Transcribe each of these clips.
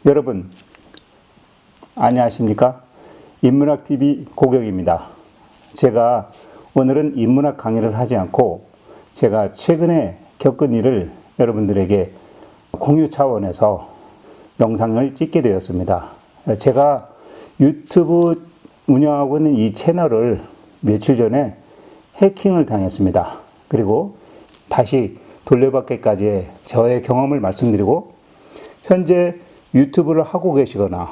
여러분 안녕하십니까? 인문학TV 고경입니다. 제가 오늘은 인문학 강의를 하지 않고 제가 최근에 겪은 일을 여러분들에게 공유 차원에서 영상을 찍게 되었습니다. 제가 유튜브 운영하고 있는 이 채널을 며칠 전에 해킹을 당했습니다. 그리고 다시 돌려받기까지의 저의 경험을 말씀드리고 현재 유튜브를 하고 계시거나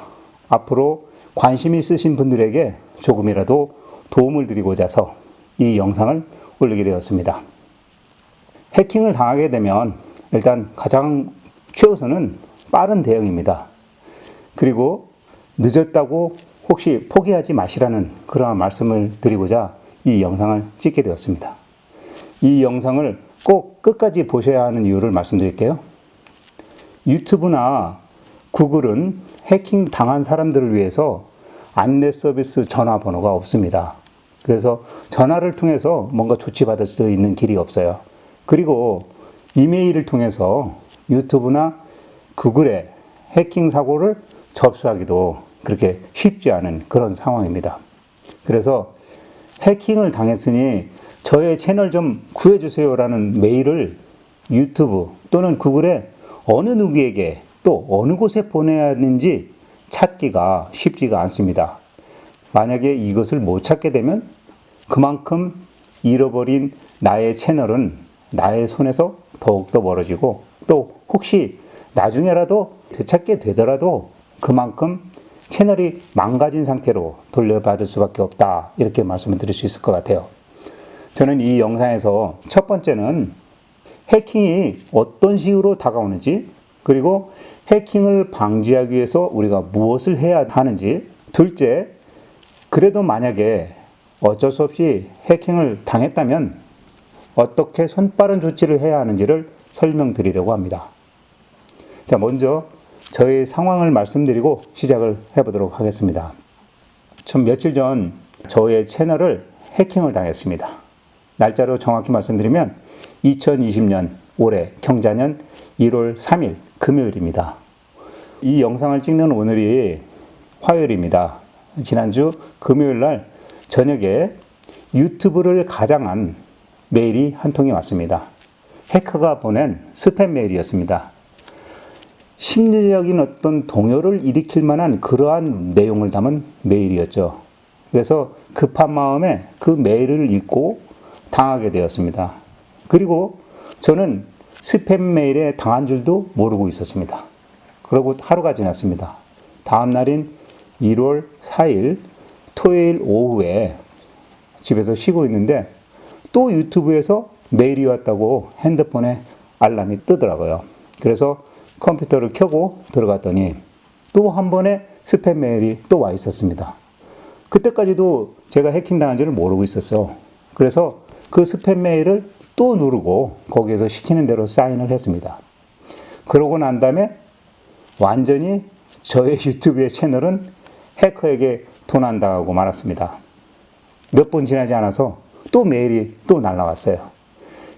앞으로 관심 있으신 분들에게 조금이라도 도움을 드리고자 해서 이 영상을 올리게 되었습니다. 해킹을 당하게 되면 일단 가장 최우선은 빠른 대응입니다. 그리고 늦었다고 혹시 포기하지 마시라는 그러한 말씀을 드리고자 이 영상을 찍게 되었습니다. 이 영상을 꼭 끝까지 보셔야 하는 이유를 말씀드릴게요. 유튜브나 구글은 해킹 당한 사람들을 위해서 안내 서비스 전화번호가 없습니다. 그래서 전화를 통해서 뭔가 조치받을 수 있는 길이 없어요. 그리고 이메일을 통해서 유튜브나 구글의 해킹 사고를 접수하기도 그렇게 쉽지 않은 그런 상황입니다. 그래서 해킹을 당했으니 저의 채널 좀 구해주세요라는 메일을 유튜브 또는 구글에 어느 누구에게 또 어느 곳에 보내야 하는지 찾기가 쉽지가 않습니다. 만약에 이것을 못 찾게 되면 그만큼 잃어버린 나의 채널은 나의 손에서 더욱더 멀어지고 또 혹시 나중에라도 되찾게 되더라도 그만큼 채널이 망가진 상태로 돌려받을 수밖에 없다. 이렇게 말씀을 드릴 수 있을 것 같아요. 저는 이 영상에서 첫 번째는 해킹이 어떤 식으로 다가오는지 그리고 해킹을 방지하기 위해서 우리가 무엇을 해야 하는지 둘째, 그래도 만약에 어쩔 수 없이 해킹을 당했다면 어떻게 손빠른 조치를 해야 하는지를 설명드리려고 합니다. 자, 먼저 저의 상황을 말씀드리고 시작을 해보도록 하겠습니다. 전 며칠 전 저의 채널을 해킹을 당했습니다. 날짜로 정확히 말씀드리면 2020년 올해 경자년 1월 3일 금요일입니다. 이 영상을 찍는 오늘이 화요일입니다. 지난주 금요일 날 저녁에 유튜브를 가장한 메일이 한 통이 왔습니다. 해커가 보낸 스팸 메일이었습니다. 심리적인 어떤 동요를 일으킬 만한 그러한 내용을 담은 메일이었죠. 그래서 급한 마음에 그 메일을 읽고 당하게 되었습니다. 그리고 저는 스팸 메일에 당한 줄도 모르고 있었습니다. 그리고 하루가 지났습니다. 다음 날인 1월 4일 토요일 오후에 집에서 쉬고 있는데 또 유튜브에서 메일이 왔다고 핸드폰에 알람이 뜨더라고요. 그래서 컴퓨터를 켜고 들어갔더니 또 한 번의 스팸 메일이 또 와 있었습니다. 그때까지도 제가 해킹당한 줄을 모르고 있었어요. 그래서 그 스팸 메일을 또 누르고 거기에서 시키는 대로 사인을 했습니다. 그러고 난 다음에 완전히 저의 유튜브의 채널은 해커에게 도난당하고 말았습니다. 몇 분 지나지 않아서 또 메일이 또 날라왔어요.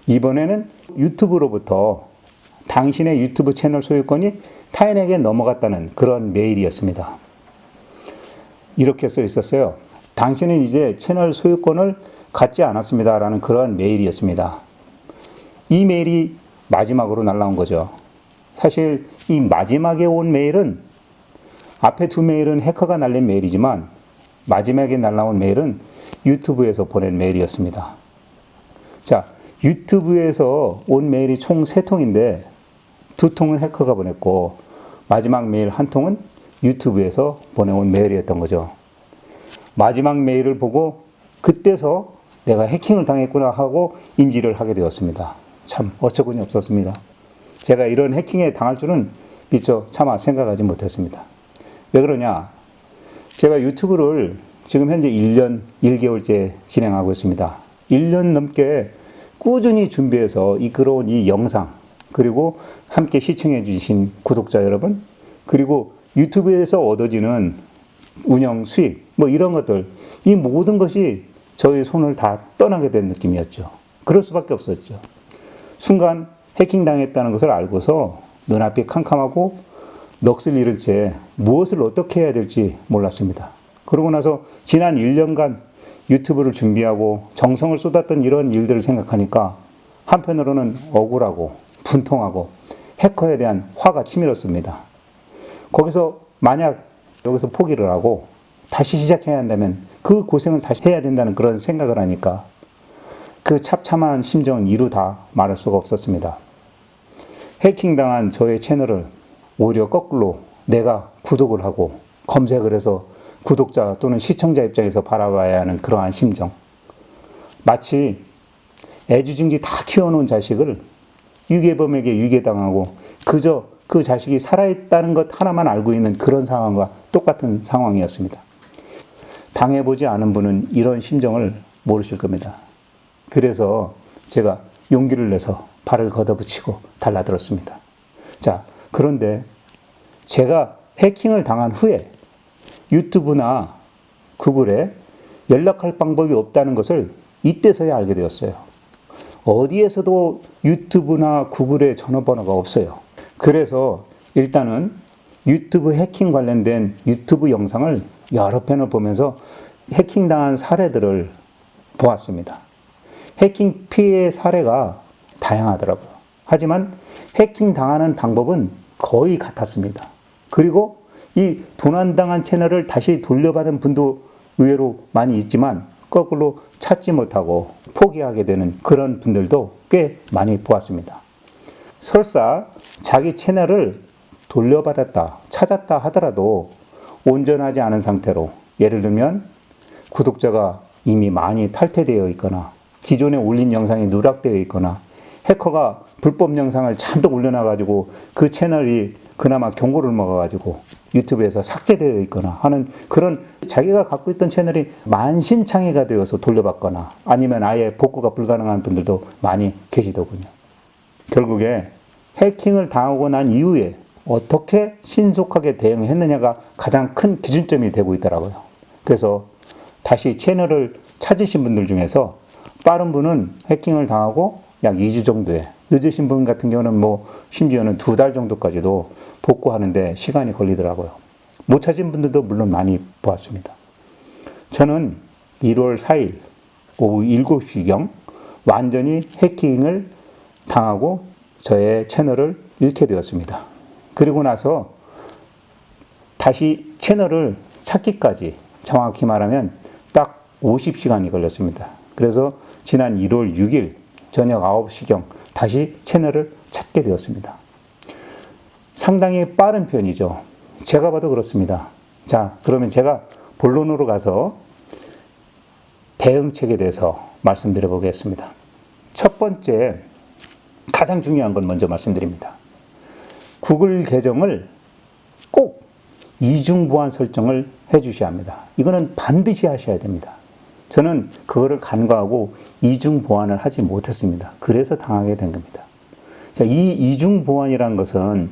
이번에는 유튜브로부터 당신의 유튜브 채널 소유권이 타인에게 넘어갔다는 그런 메일이었습니다. 이렇게 써 있었어요. 당신은 이제 채널 소유권을 갖지 않았습니다라는 그런 메일이었습니다. 이 메일이 마지막으로 날라온 거죠. 사실 이 마지막에 온 메일은 앞에 두 메일은 해커가 날린 메일이지만 마지막에 날라온 메일은 유튜브에서 보낸 메일이었습니다. 자, 유튜브에서 온 메일이 총 3통인데 2통은 해커가 보냈고 마지막 메일 1통은 유튜브에서 보내온 메일이었던 거죠. 마지막 메일을 보고 그때서 내가 해킹을 당했구나 하고 인지를 하게 되었습니다. 참 어처구니 없었습니다. 제가 이런 해킹에 당할 줄은 미처 차마 생각하지 못했습니다. 왜 그러냐? 제가 유튜브를 지금 현재 1년 1개월째 진행하고 있습니다. 1년 넘게 꾸준히 준비해서 이끌어온 이 영상 그리고 함께 시청해 주신 구독자 여러분 그리고 유튜브에서 얻어지는 운영 수익 뭐 이런 것들 이 모든 것이 저희 손을 다 떠나게 된 느낌이었죠. 그럴 수밖에 없었죠. 순간 해킹당했다는 것을 알고서 눈앞이 캄캄하고 넋을 잃은 채 무엇을 어떻게 해야 될지 몰랐습니다. 그러고 나서 지난 1년간 유튜브를 준비하고 정성을 쏟았던 이런 일들을 생각하니까 한편으로는 억울하고 분통하고 해커에 대한 화가 치밀었습니다. 거기서 만약 여기서 포기를 하고 다시 시작해야 한다면 그 고생을 다시 해야 된다는 그런 생각을 하니까 그 참참한 심정은 이루 다 말할 수가 없었습니다. 해킹당한 저의 채널을 오히려 거꾸로 내가 구독을 하고 검색을 해서 구독자 또는 시청자 입장에서 바라봐야 하는 그러한 심정. 마치 애지중지 다 키워놓은 자식을 유괴범에게 유괴당하고 그저 그 자식이 살아있다는 것 하나만 알고 있는 그런 상황과 똑같은 상황이었습니다. 당해보지 않은 분은 이런 심정을 모르실 겁니다. 그래서 제가 용기를 내서 발을 걷어붙이고 달라들었습니다. 자, 그런데 제가 해킹을 당한 후에 유튜브나 구글에 연락할 방법이 없다는 것을 이때서야 알게 되었어요. 어디에서도 유튜브나 구글에 전화번호가 없어요. 그래서 일단은 유튜브 해킹 관련된 유튜브 영상을 여러 편을 보면서 해킹당한 사례들을 보았습니다. 해킹 피해 사례가 다양하더라고요. 하지만 해킹당하는 방법은 거의 같았습니다. 그리고 이 도난당한 채널을 다시 돌려받은 분도 의외로 많이 있지만 거꾸로 찾지 못하고 포기하게 되는 그런 분들도 꽤 많이 보았습니다. 설사 자기 채널을 돌려받았다, 찾았다 하더라도 온전하지 않은 상태로, 예를 들면 구독자가 이미 많이 탈퇴되어 있거나 기존에 올린 영상이 누락되어 있거나 해커가 불법 영상을 잔뜩 올려놔가지고 그 채널이 그나마 경고를 먹어가지고 유튜브에서 삭제되어 있거나 하는 그런 자기가 갖고 있던 채널이 만신창이가 되어서 돌려받거나 아니면 아예 복구가 불가능한 분들도 많이 계시더군요. 결국에 해킹을 당하고 난 이후에 어떻게 신속하게 대응했느냐가 가장 큰 기준점이 되고 있더라고요. 그래서 다시 채널을 찾으신 분들 중에서 빠른 분은 해킹을 당하고 약 2주 정도에, 늦으신 분 같은 경우는 심지어는 2달 정도까지도 복구하는데 시간이 걸리더라고요. 못 찾은 분들도 물론 많이 보았습니다. 저는 1월 4일 오후 7시경 완전히 해킹을 당하고 저의 채널을 잃게 되었습니다. 그리고 나서 다시 채널을 찾기까지 정확히 말하면 딱 50시간이 걸렸습니다. 그래서 지난 1월 6일 저녁 9시경 다시 채널을 찾게 되었습니다. 상당히 빠른 편이죠. 제가 봐도 그렇습니다. 자, 그러면 제가 본론으로 가서 대응책에 대해서 말씀드려 보겠습니다. 첫 번째, 가장 중요한 건 먼저 말씀드립니다. 구글 계정을 꼭 이중 보안 설정을 해 주셔야 합니다. 이거는 반드시 하셔야 됩니다. 저는 그거를 간과하고 이중 보안을 하지 못했습니다. 그래서 당하게 된 겁니다. 자, 이 이중 보안이라는 것은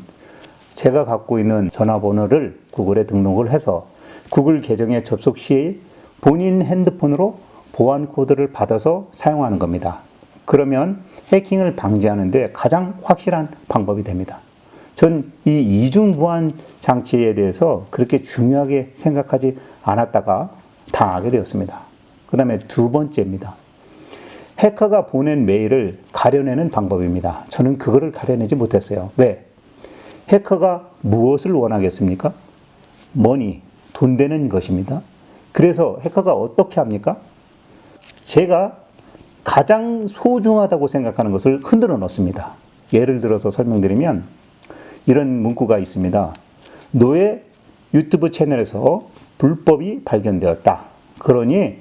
제가 갖고 있는 전화번호를 구글에 등록을 해서 구글 계정에 접속 시 본인 핸드폰으로 보안 코드를 받아서 사용하는 겁니다. 그러면 해킹을 방지하는 데 가장 확실한 방법이 됩니다. 전 이 이중 보안 장치에 대해서 그렇게 중요하게 생각하지 않았다가 당하게 되었습니다. 그 다음에 두 번째입니다. 해커가 보낸 메일을 가려내는 방법입니다. 저는 그거를 가려내지 못했어요. 왜? 해커가 무엇을 원하겠습니까? 머니, 돈 되는 것입니다. 그래서 해커가 어떻게 합니까? 제가 가장 소중하다고 생각하는 것을 흔들어 놓습니다. 예를 들어서 설명드리면 이런 문구가 있습니다. 너의 유튜브 채널에서 불법이 발견되었다. 그러니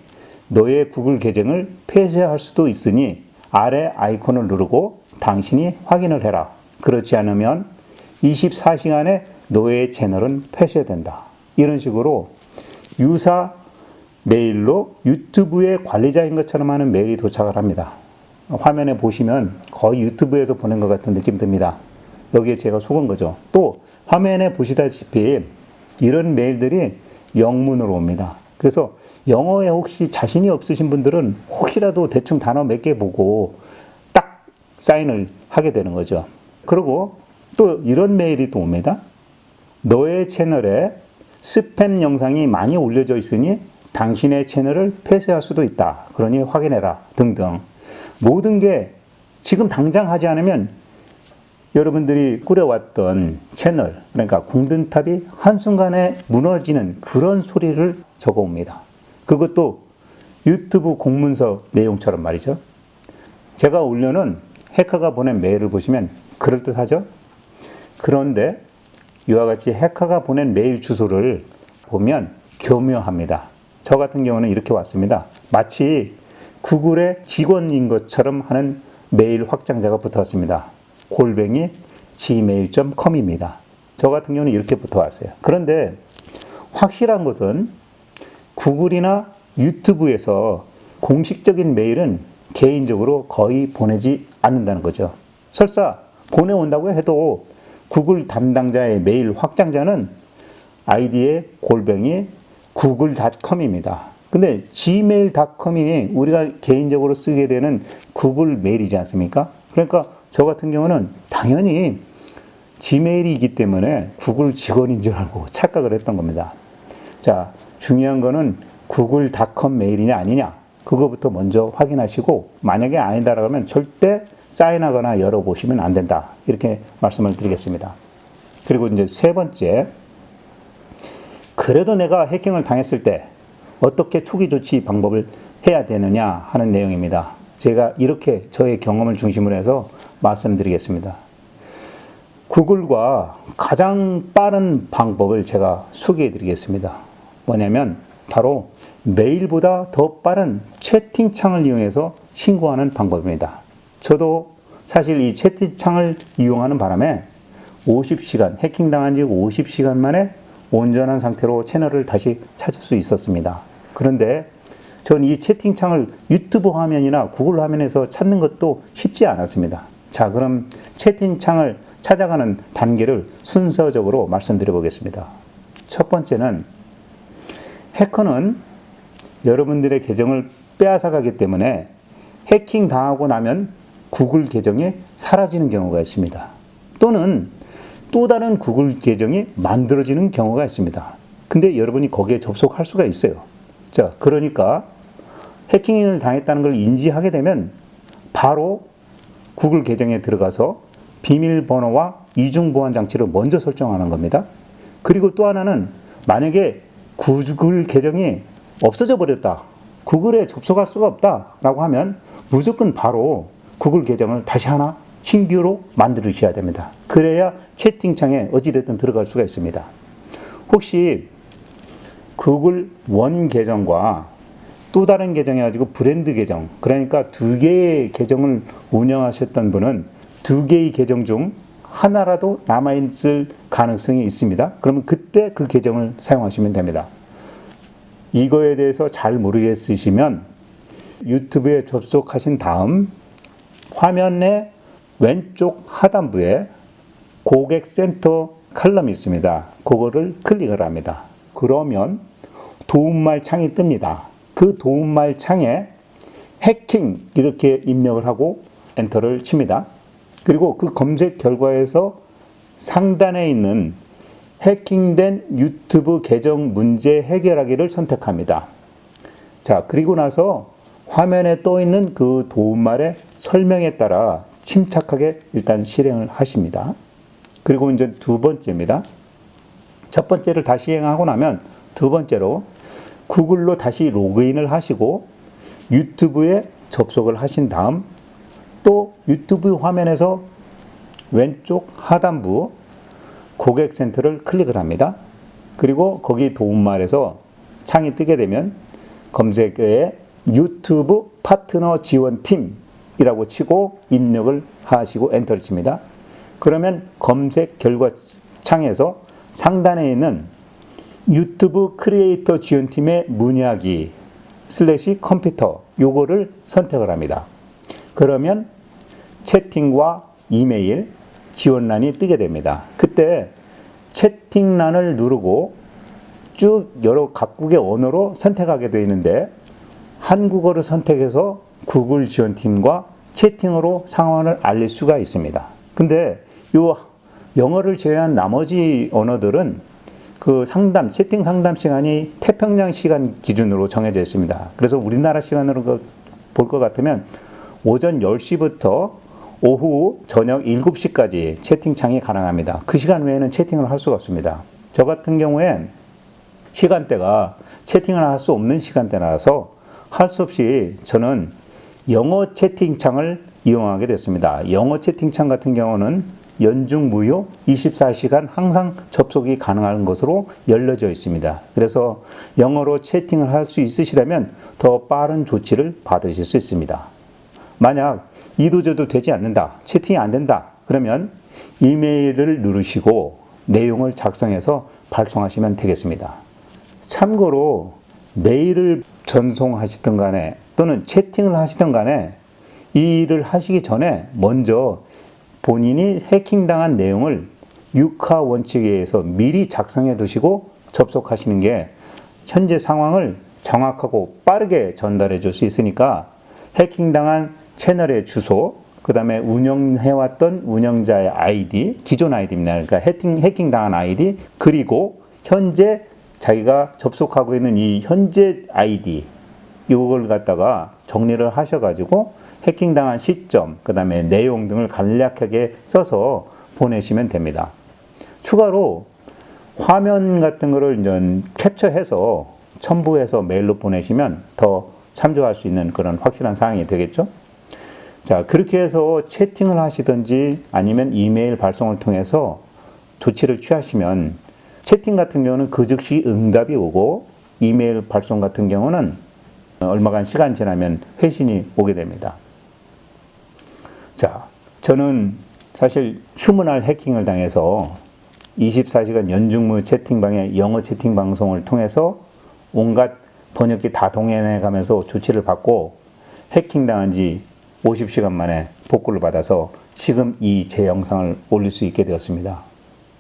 너의 구글 계정을 폐쇄할 수도 있으니 아래 아이콘을 누르고 당신이 확인을 해라. 그렇지 않으면 24시간에 너의 채널은 폐쇄된다. 이런 식으로 유사 메일로 유튜브의 관리자인 것처럼 하는 메일이 도착을 합니다. 화면에 보시면 거의 유튜브에서 보낸 것 같은 느낌이 듭니다. 여기에 제가 속은 거죠. 또 화면에 보시다시피 이런 메일들이 영문으로 옵니다. 그래서 영어에 혹시 자신이 없으신 분들은 혹시라도 대충 단어 몇 개 보고 딱 사인을 하게 되는 거죠. 그리고 또 이런 메일이 또 옵니다. 너의 채널에 스팸 영상이 많이 올려져 있으니 당신의 채널을 폐쇄할 수도 있다. 그러니 확인해라. 등등. 모든 게 지금 당장 하지 않으면 여러분들이 꾸려왔던 채널, 그러니까 공든탑이 한순간에 무너지는 그런 소리를 적어옵니다. 그것도 유튜브 공문서 내용처럼 말이죠. 제가 올려놓은 해커가 보낸 메일을 보시면 그럴듯하죠? 그런데 이와 같이 해커가 보낸 메일 주소를 보면 교묘합니다. 저 같은 경우는 이렇게 왔습니다. 마치 구글의 직원인 것처럼 하는 메일 확장자가 붙어왔습니다. 골뱅이 gmail.com입니다. 저 같은 경우는 이렇게 붙어왔어요. 그런데 확실한 것은 구글이나 유튜브에서 공식적인 메일은 개인적으로 거의 보내지 않는다는 거죠. 설사 보내온다고 해도 구글 담당자의 메일 확장자는 아이디의 골뱅이 google.com입니다. 근데 gmail.com이 우리가 개인적으로 쓰게 되는 구글 메일이지 않습니까? 그러니까 저 같은 경우는 당연히 지메일이기 때문에 구글 직원인 줄 알고 착각을 했던 겁니다. 자, 중요한 거는 google.com 메일이냐 아니냐 그거부터 먼저 확인하시고 만약에 아니다라고 하면 절대 사인하거나 열어보시면 안 된다. 이렇게 말씀을 드리겠습니다. 그리고 이제 세 번째, 그래도 내가 해킹을 당했을 때 어떻게 초기 조치 방법을 해야 되느냐 하는 내용입니다. 제가 이렇게 저의 경험을 중심으로 해서 말씀드리겠습니다. 구글과 가장 빠른 방법을 제가 소개해 드리겠습니다. 뭐냐면 바로 메일보다 더 빠른 채팅창을 이용해서 신고하는 방법입니다. 저도 사실 이 채팅창을 이용하는 바람에 50시간, 해킹당한 지 50시간 만에 온전한 상태로 채널을 다시 찾을 수 있었습니다. 그런데 전 이 채팅창을 유튜브 화면이나 구글 화면에서 찾는 것도 쉽지 않았습니다. 자, 그럼 채팅창을 찾아가는 단계를 순서적으로 말씀드려 보겠습니다. 첫 번째는 해커는 여러분들의 계정을 빼앗아가기 때문에 해킹 당하고 나면 구글 계정이 사라지는 경우가 있습니다. 또는 또 다른 구글 계정이 만들어지는 경우가 있습니다. 근데 여러분이 거기에 접속할 수가 있어요. 자, 그러니까 해킹을 당했다는 걸 인지하게 되면 바로 구글 계정에 들어가서 비밀번호와 이중보안 장치를 먼저 설정하는 겁니다. 그리고 또 하나는 만약에 구글 계정이 없어져 버렸다, 구글에 접속할 수가 없다라고 하면 무조건 바로 구글 계정을 다시 하나 신규로 만드셔야 됩니다. 그래야 채팅창에 어찌됐든 들어갈 수가 있습니다. 혹시 구글 원 계정과 또 다른 계정이 가지고 브랜드 계정, 그러니까 두 개의 계정을 운영하셨던 분은 두 개의 계정 중 하나라도 남아있을 가능성이 있습니다. 그러면 그때 그 계정을 사용하시면 됩니다. 이거에 대해서 잘 모르겠으시면 유튜브에 접속하신 다음 화면의 왼쪽 하단부에 고객센터 칼럼이 있습니다. 그거를 클릭을 합니다. 그러면 도움말 창이 뜹니다. 그 도움말 창에 해킹 이렇게 입력을 하고 엔터를 칩니다. 그리고 그 검색 결과에서 상단에 있는 해킹된 유튜브 계정 문제 해결하기를 선택합니다. 자, 그리고 나서 화면에 떠 있는 그 도움말의 설명에 따라 침착하게 일단 실행을 하십니다. 그리고 이제 두 번째입니다. 첫 번째를 다 시행하고 나면 두 번째로 구글로 다시 로그인을 하시고 유튜브에 접속을 하신 다음 또 유튜브 화면에서 왼쪽 하단부 고객센터를 클릭을 합니다. 그리고 거기 도움말에서 창이 뜨게 되면 검색어에 유튜브 파트너 지원팀이라고 치고 입력을 하시고 엔터를 칩니다. 그러면 검색 결과 창에서 상단에 있는 유튜브 크리에이터 지원팀의 문의하기 /컴퓨터 요거를 선택을 합니다. 그러면 채팅과 이메일 지원란이 뜨게 됩니다. 그때 채팅란을 누르고 쭉 여러 각국의 언어로 선택하게 되어 있는데 한국어를 선택해서 구글 지원팀과 채팅으로 상황을 알릴 수가 있습니다. 근데 요 영어를 제외한 나머지 언어들은 그 채팅 상담 시간이 태평양 시간 기준으로 정해져 있습니다. 그래서 우리나라 시간으로 볼 것 같으면 오전 10시부터 오후 저녁 7시까지 채팅창이 가능합니다. 그 시간 외에는 채팅을 할 수가 없습니다. 저 같은 경우에 시간대가 채팅을 할 수 없는 시간대라서 할 수 없이 저는 영어 채팅창을 이용하게 됐습니다. 영어 채팅창 같은 경우는 연중 무휴 24시간 항상 접속이 가능한 것으로 열려져 있습니다. 그래서 영어로 채팅을 할 수 있으시다면 더 빠른 조치를 받으실 수 있습니다. 만약 이도저도 되지 않는다, 채팅이 안 된다, 그러면 이메일을 누르시고 내용을 작성해서 발송하시면 되겠습니다. 참고로 메일을 전송하시든 간에 또는 채팅을 하시든 간에 이 일을 하시기 전에 먼저 본인이 해킹당한 내용을 6하 원칙에 의해서 미리 작성해 두시고 접속하시는 게 현재 상황을 정확하고 빠르게 전달해 줄 수 있으니까 해킹당한 채널의 주소, 그 다음에 운영해왔던 운영자의 아이디, 기존 아이디입니다. 그러니까 해킹당한 아이디, 그리고 현재 자기가 접속하고 있는 이 현재 아이디, 이걸 갖다가 정리를 하셔가지고 해킹당한 시점, 그 다음에 내용 등을 간략하게 써서 보내시면 됩니다. 추가로 화면 같은 거를 이제 캡처해서 첨부해서 메일로 보내시면 더 참조할 수 있는 그런 확실한 사항이 되겠죠. 자, 그렇게 해서 채팅을 하시든지 아니면 이메일 발송을 통해서 조치를 취하시면 채팅 같은 경우는 그 즉시 응답이 오고 이메일 발송 같은 경우는 얼마간 시간 지나면 회신이 오게 됩니다. 자, 저는 사실 휴문할 해킹을 당해서 24시간 연중무 채팅방의 영어 채팅 방송을 통해서 온갖 번역기 다 동원해 가면서 조치를 받고 해킹당한 지 50시간 만에 복구를 받아서 지금 이 제 영상을 올릴 수 있게 되었습니다.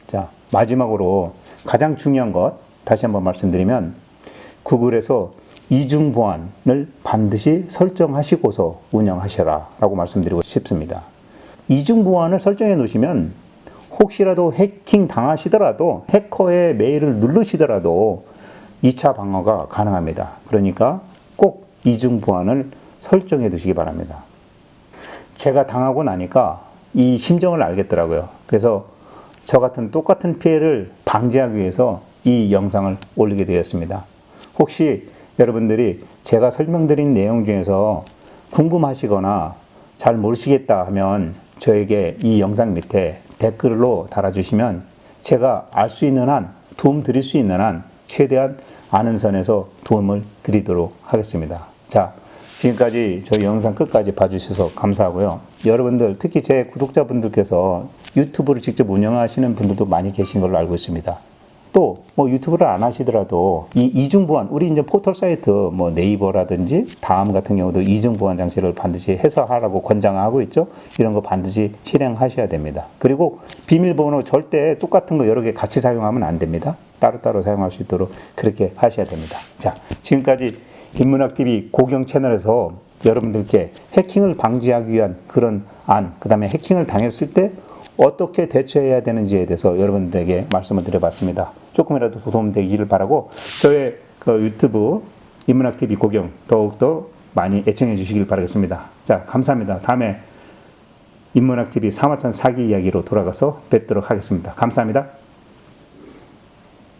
자, 마지막으로 가장 중요한 것 다시 한번 말씀드리면 구글에서 이중 보안을 반드시 설정하시고서 운영하셔라 라고 말씀드리고 싶습니다. 이중 보안을 설정해 놓으시면 혹시라도 해킹 당하시더라도 해커의 메일을 누르시더라도 2차 방어가 가능합니다. 그러니까 꼭 이중 보안을 설정해 두시기 바랍니다. 제가 당하고 나니까 이 심정을 알겠더라고요. 그래서 저 같은 똑같은 피해를 방지하기 위해서 이 영상을 올리게 되었습니다. 혹시 여러분들이 제가 설명드린 내용 중에서 궁금하시거나 잘 모르시겠다 하면 저에게 이 영상 밑에 댓글로 달아주시면 제가 알 수 있는 한, 도움 드릴 수 있는 한 최대한 아는 선에서 도움을 드리도록 하겠습니다. 자, 지금까지 저희 영상 끝까지 봐주셔서 감사하고요. 여러분들, 특히 제 구독자분들께서 유튜브를 직접 운영하시는 분들도 많이 계신 걸로 알고 있습니다. 또 뭐 유튜브를 안 하시더라도 이 이중 보안, 우리 이제 포털 사이트 뭐 네이버라든지 다음 같은 경우도 이중 보안 장치를 반드시 해서 하라고 권장하고 있죠. 이런 거 반드시 실행하셔야 됩니다. 그리고 비밀번호 절대 똑같은 거 여러 개 같이 사용하면 안 됩니다. 따로따로 사용할 수 있도록 그렇게 하셔야 됩니다. 자, 지금까지 인문학TV 고경 채널에서 여러분들께 해킹을 방지하기 위한 그런 안, 그 다음에 해킹을 당했을 때 어떻게 대처해야 되는지에 대해서 여러분들에게 말씀을 드려봤습니다. 조금이라도 도움되기를 바라고 저의 그 유튜브 인문학TV 고경 더욱더 많이 애청해 주시길 바라겠습니다. 자, 감사합니다. 다음에 인문학TV 사마천 사기 이야기로 돌아가서 뵙도록 하겠습니다. 감사합니다.